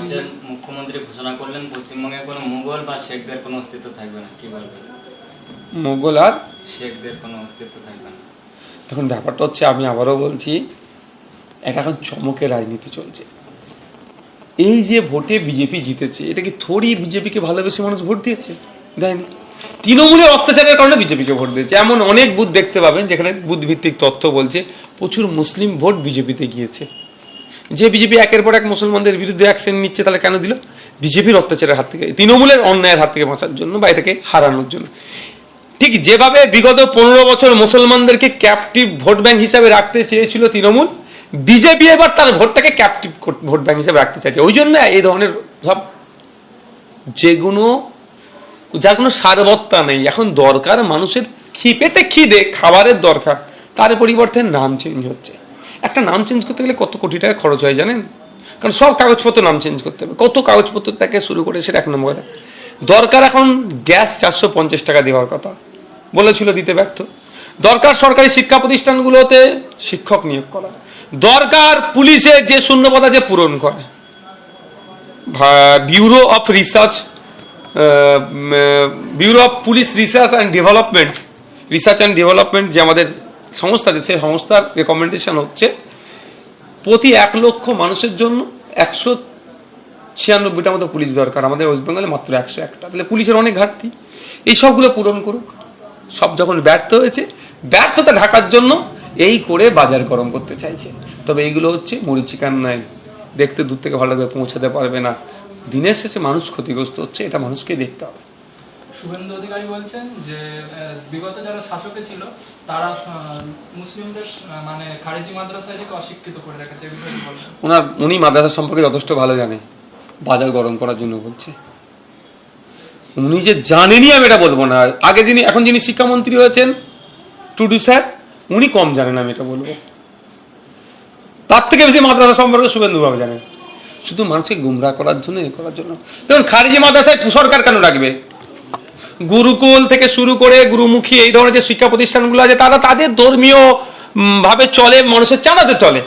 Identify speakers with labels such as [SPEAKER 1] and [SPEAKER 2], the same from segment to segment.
[SPEAKER 1] রাজ্যের মুখ্যমন্ত্রী ঘোষণা করলেন পশ্চিমবঙ্গে কোনো মুঘল বা শেখদের কোনো অস্তিত্ব থাকবে না, কি বলবেন?
[SPEAKER 2] মুঘল আর
[SPEAKER 1] শেখদের কোনো অস্তিত্ব থাকবে না।
[SPEAKER 2] তখন ব্যাপারটা হচ্ছে, আমি আবারও বলছি, এটা এখন চমকের রাজনীতি চলছে। এই যে ভোটে বিজেপি জিতেছে, এটা কি থোড়ি বিজেপিকে ভালোবেসে মানুষ ভোট দিয়েছে? দেয়নি। তৃণমূলের অত্যাচারের কারণে বিজেপিকে ভোট দিয়েছে। এমন অনেক বুথ দেখতে পাবেন যেখানে বুথ ভিত্তিক তথ্য বলছে প্রচুর মুসলিম ভোট বিজেপিতে গিয়েছে। যে বিজেপি একের পর এক মুসলমানদের বিরুদ্ধে অ্যাকশন নিচ্ছে, তাহলে কেন দিল? বিজেপির অত্যাচারের হাত থেকে, তৃণমূলের অন্যায়ের হাত থেকে বাঁচার জন্য বা এটাকে হারানোর জন্য। ঠিক যেভাবে বিগত 15 বছর মুসলমানদেরকে ক্যাপটিভ ভোট ব্যাংক হিসাবে রাখতে চেয়েছিল তৃণমূল, বিজেপি এবার তার ভোটটাকে ক্যাপটিভ ভোট ব্যাংক হিসাবে রাখতে চাইছে। ওই জন্য এই ধরনের সব যার কোনো সারবত্তা নেই, এখন দরকার মানুষের পেটে খিদে, খাবারের দরকার, তার পরিবর্তে নাম চেঞ্জ হচ্ছে। একটা নাম চেঞ্জ করতে গেলে কত কোটি টাকা খরচ হয় জানেন? কারণ সব কাগজপত্র নাম চেঞ্জ করতে হবে, কত কাগজপত্র থেকে শুরু করে, সেটা এক নম্বর কথা। দরকার এখন গ্যাস 450 টাকা দেওয়ার কথা বলেছিল, দিতে ব্যর্থ। দরকার সরকারি শিক্ষা প্রতিষ্ঠানগুলোতে শিক্ষক নিয়োগ করা, দরকার পুলিশে যে শূন্যপদ আছে পূরণ করা, bureau of police research and development যে আমাদের সংস্থা আছে, সেই সংস্থার রেকমেন্ডেশন হচ্ছে প্রতি 1 লক্ষ মানুষের জন্য 196টা মতো পুলিশ দরকার। আমাদের ওয়েস্ট বেঙ্গলে মাত্র 101টা, তাহলে পুলিশের অনেক ঘাটতি। এই সবগুলো পূরণ করুক। সব যখন ব্যর্থ হয়েছে, ব্যর্থতা ঢাকার জন্য এই করে বাজার গরম করতে চাইছে। তবে এইগুলো হচ্ছে মরিচিকার ন্যায়, দেখতে দূর থেকে ভালোভাবে পৌঁছাতে পারবে না। দিনের শেষে মানুষ ক্ষতিগ্রস্ত হচ্ছে, এটা মানুষকে দেখতে হবে।
[SPEAKER 3] শুভেন্দু অধিকারী বলছেন যে বিগত যারা শাসকে ছিল তারা মুসলিমদের মানে খারেজি মাদ্রাসাকে অশিক্ষিত করে রেখেছে।
[SPEAKER 2] উনি মাদ্রাসা সম্পর্কে যথেষ্ট ভালো জানে, বাজার গরম করার জন্য বলছে। উনি যে জানেনি আমি এটা বলবো না। আগে এখন যিনি শিক্ষামন্ত্রী হয়েছেন টুডু স্যার, উনি কম জানেন আমি এটা বলবো। তার থেকে বেশি মাদ্রাসা সম্পর্কে শুভেন্দু বাবু জানেন, শুধু মানুষকে গুমরাহ করার জন্য, দেখুন খারেজি মাদ্রাসায় সরকার কেন রাখবে? গুরুকুল থেকে শুরু করে গুরুমুখী এই ধরনের যে শিক্ষা প্রতিষ্ঠানগুলো আছে, তারা তাদের ধর্মীয় ভাবে চলে, মানুষের চাঁদাতে চলে।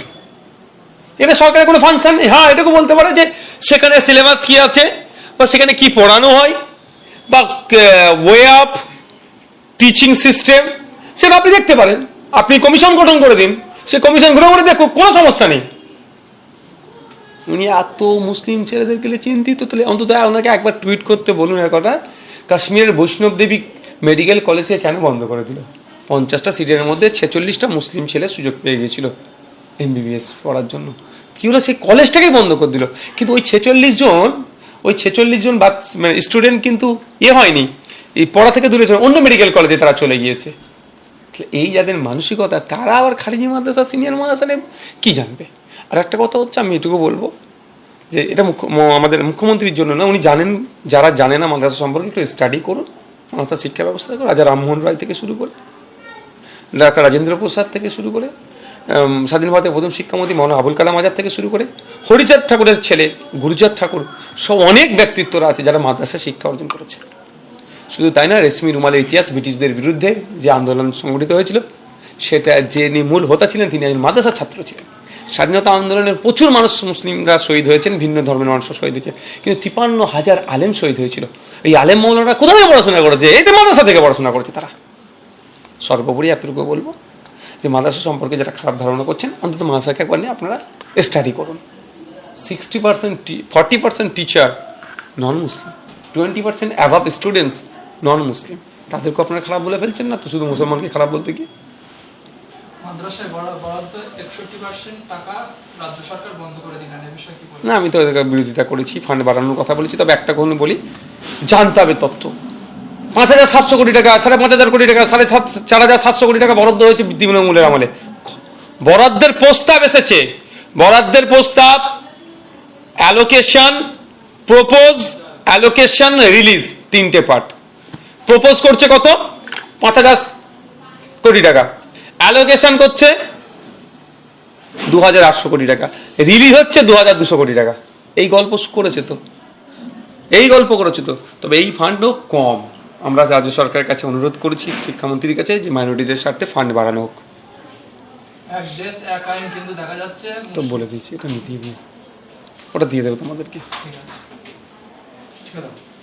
[SPEAKER 2] এটা সরকারের কোনো ফাংশন নেই। হ্যাঁ, এটুকু বলতে পারে যে সেখানে সিলেবাস কি আছে, বা সেখানে কি পড়ানো হয়, বা ওয়ে অফ টিচিং সিস্টেম, সেটা আপনি দেখতে পারেন। আপনি কমিশন গঠন করে দিন, সে কমিশন ঘুরে ঘুরে দেখুক, কোনো সমস্যা নেই। উনি এত মুসলিম ছেলেদেরকে চিন্তিত, তাহলে অন্তত ওনাকে একবার টুইট করতে বলুন একটা, কাশ্মীরের বৈষ্ণব দেবী মেডিকেল কলেজকে কেন বন্ধ করে দিল? 50টা সিটের মধ্যে 46টা মুসলিম ছেলে সুযোগ পেয়ে গেছিল MBBS পড়ার জন্য। কি হলো? সেই কলেজটাকেই বন্ধ করে দিল। কিন্তু ওই 46 জন মানে স্টুডেন্ট কিন্তু হয়নি, এই পড়া থেকে দূরে ছিল, অন্য মেডিকেল কলেজে তারা চলে গিয়েছে। এই যাদের মানসিকতা, তারা আবার খারেজি মাদ্রাসা, সিনিয়র মাদ্রাসা নেই, কি জানবে? আর একটা কথা হচ্ছে, আমি এটুকু বলবো যে এটা আমাদের মুখ্যমন্ত্রীর জন্য না, উনি জানেন। যারা জানে না মাদ্রাসা সম্পর্কে, একটু স্টাডি করুন, মাদ্রাসা শিক্ষা ব্যবস্থা করুন। রাজা রামমোহন রায় থেকে শুরু করে, ডাক্তার রাজেন্দ্র প্রসাদ থেকে শুরু করে, স্বাধীন ভারতের প্রথম শিক্ষামন্ত্রী মৌলানা আবুল কালাম আজাদ থেকে শুরু করে, হরিচাঁদ ঠাকুরের ছেলে গুরুচাঁদ ঠাকুর, সব অনেক ব্যক্তিত্বরা আছে যারা মাদ্রাসা শিক্ষা অর্জন করেছে। শুধু তাই না, রেশমি রুমালের ইতিহাস, ব্রিটিশদের বিরুদ্ধে যে আন্দোলন সংগঠিত হয়েছিল, সেটা যিনি মূল হোতা ছিলেন, তিনি একজন মাদ্রাসার ছাত্র ছিলেন। স্বাধীনতা আন্দোলনের প্রচুর মানুষ, মুসলিমরা শহীদ হয়েছেন, ভিন্ন ধর্মের মানুষরা শহীদ হয়েছেন, কিন্তু 53,000 আলেম শহীদ হয়েছিল। এই আলেম মৌলানা কোথা থেকে পড়াশোনা করেছে? এই মাদ্রাসা থেকে পড়াশোনা করেছে তারা। সর্বোপরি এতটুকু বলবো যে মাদ্রাসা সম্পর্কে যারা খারাপ ধারণা করছেন, অন্তত মাদ্রাসাকে একবার নিয়ে আপনারা স্টাডি করুন। 40% টিচার নন মুসলিম, 20% অ্যাভাব স্টুডেন্টস নন মুসলিম। তাদেরকে আপনারা খারাপ বলে ফেলছেন না তো, শুধু মুসলমানকে খারাপ বলতে গিয়ে।
[SPEAKER 3] মাদ্রাসায় বরাদ্দ 61% টাকা রাজ্য সরকার বন্ধ করে দিলেন, এই বিষয়ে কি বলবেন?
[SPEAKER 2] না, আমি তো বিরোধিতা করেছি, ফান্ড বাড়ানোর কথা বলেছি। তবে একটা কথা বলি, জানতে হবে তথ্য। 5,700 কোটি টাকা, 5,500 কোটি টাকা, 4,700 কোটি টাকা বরাদ্দ হয়েছে তৃণমূলের আমলে। বরাদ্দের প্রস্তাব এসেছে, বরাদ্দের প্রস্তাব, অ্যালোকেশন, প্রপোজ, অ্যালোকেশন, রিলিজ, 3টে পার্ট। প্রপোজ করছে কত? 5,000 কোটি টাকা। অ্যালোকেশন করছে 2,800 কোটি টাকা। রিলিজ হচ্ছে 2,200 কোটি টাকা। এই গল্প করেছে তো, তবে এই ফান্ডও কম। আমরা রাজ্য সরকারের কাছে অনুরোধ করেছি, শিক্ষামন্ত্রীর কাছে, যে মাইনরিটিদের স্বার্থে ফান্ড বাড়ানো হোক।
[SPEAKER 3] এক দেশ এক আইন কিন্তু দেখা যাচ্ছে
[SPEAKER 2] তো বলে দিয়েছি, এটা নীতি দিয়ে ওটা দিয়ে দেবো তোমাদেরকে।
[SPEAKER 3] ঠিক আছে, ঠিক আছে।